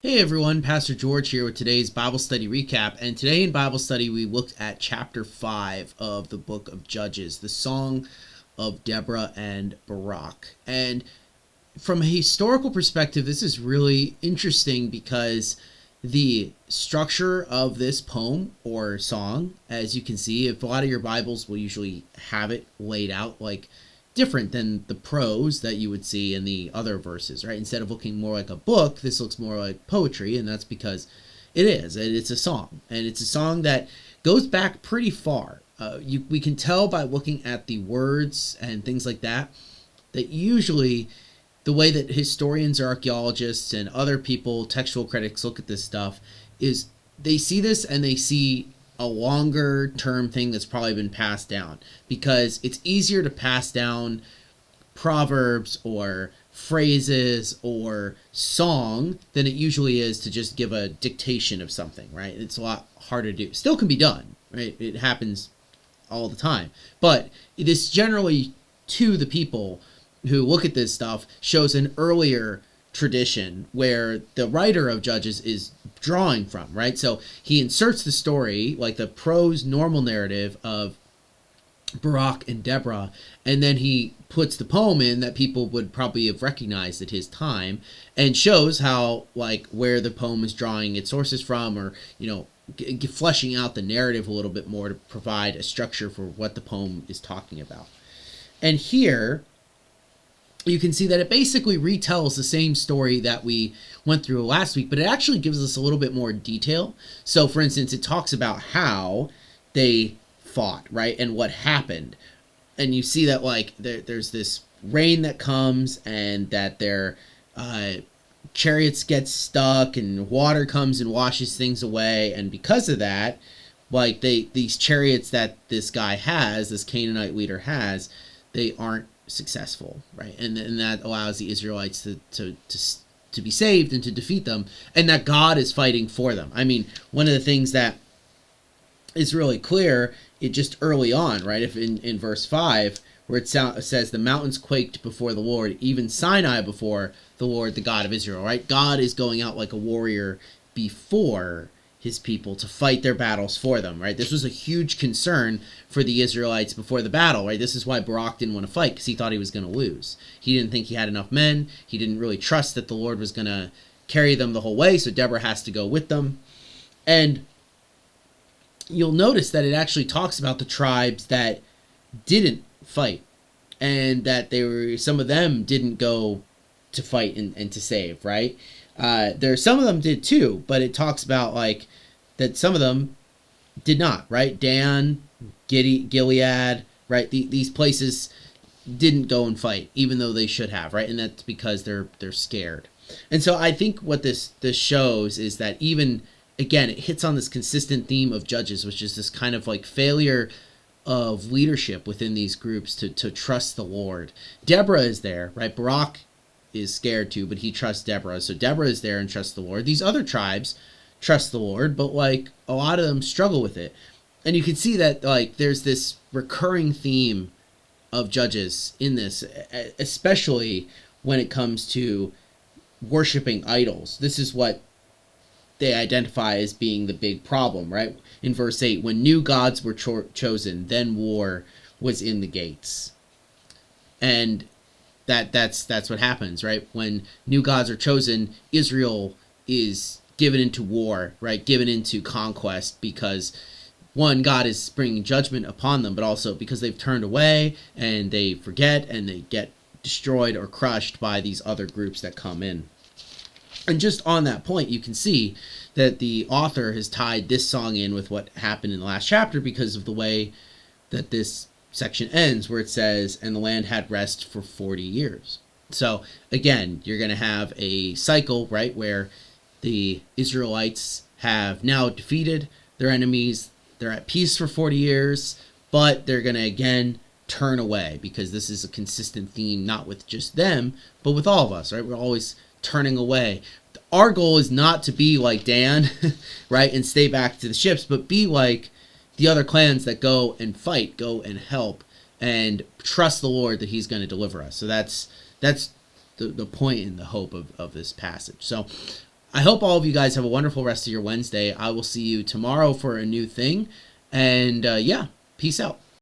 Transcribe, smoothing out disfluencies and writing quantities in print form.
Hey everyone, Pastor George here with today's Bible study recap. And today in Bible study, we looked at chapter 5 of the book of Judges, the song of Deborah and Barak. And from a historical perspective, this is really interesting because the structure of this poem or song, as you can see, if a lot of your Bibles will usually have it laid out like different than the prose that you would see in the other verses, right? Instead of looking more like a book, this looks more like poetry, and that's because it is. It's a song, and it's a song that goes back pretty far. We can tell by looking at the words and things like that, that usually the way that historians or archaeologists and other people, textual critics, look at this stuff is they see this and they see a longer term thing that's probably been passed down, because it's easier to pass down proverbs or phrases or song than it usually is to just give a dictation of something, right? It's a lot harder to do. Still can be done, right? It happens all the time, but it is generally, to the people who look at this stuff, shows an earlier tradition where the writer of Judges is drawing from, right? So he inserts the story, like the prose normal narrative of Barak and Deborah, and then he puts the poem in that people would probably have recognized at his time, and shows how, like, where the poem is drawing its sources from, or, fleshing out the narrative a little bit more to provide a structure for what the poem is talking about. And here you can see that it basically retells the same story that we went through last week, but it actually gives us a little bit more detail. So, for instance, it talks about how they fought, right, and what happened. And you see that, like, there's this rain that comes, and that their chariots get stuck, and water comes and washes things away. And because of that, like, these chariots that this guy has, this Canaanite leader has, they aren't successful, right? And that allows the Israelites to be saved and to defeat them, and that God is fighting for them. I mean, one of the things that is really clear, it just early on, right? If in verse 5, where it says the mountains quaked before the Lord, even Sinai before the Lord, the God of Israel, right? God is going out like a warrior before his people to fight their battles for them, right? This was a huge concern for the Israelites before the battle, right? This is why Barak didn't want to fight, because he thought he was going to lose. He didn't think he had enough men. He didn't really trust that the Lord was going to carry them the whole way, so Deborah has to go with them. And you'll notice that it actually talks about the tribes that didn't fight, and that some of them didn't go to fight and to save, right? Some of them did too, but it talks about, like, that some of them did not, right? Dan, Gilead, right? These places didn't go and fight, even though they should have, right? And that's because they're scared. And so I think what this shows is that, even, again, it hits on this consistent theme of Judges, which is this kind of like failure of leadership within these groups to trust the Lord. Deborah is there, right? Barak is scared too, but he trusts Deborah. So Deborah is there and trusts the Lord. These other tribes trust the Lord, but, like, a lot of them struggle with it. And you can see that, like, there's this recurring theme of Judges in this, especially when it comes to worshiping idols. This is what they identify as being the big problem, right? In verse 8, when new gods were chosen, then war was in the gates. And that's what happens, right? When new gods are chosen, Israel is given into war, right? Given into conquest, because, one, God is bringing judgment upon them, but also because they've turned away and they forget and they get destroyed or crushed by these other groups that come in. And just on that point, you can see that the author has tied this song in with what happened in the last chapter, because of the way that this section ends, where it says, and the land had rest for 40 years. So again, you're going to have a cycle, right, where the Israelites have now defeated their enemies. They're at peace for 40 years, but they're going to again turn away, because this is a consistent theme, not with just them, but with all of us, right? We're always turning away. Our goal is not to be like Dan, right, and stay back to the ships, but be like the other clans that go and fight, go and help, and trust the Lord that he's going to deliver us. So that's the point and the hope of this passage. So I hope all of you guys have a wonderful rest of your Wednesday. I will see you tomorrow for a new thing. And yeah, peace out.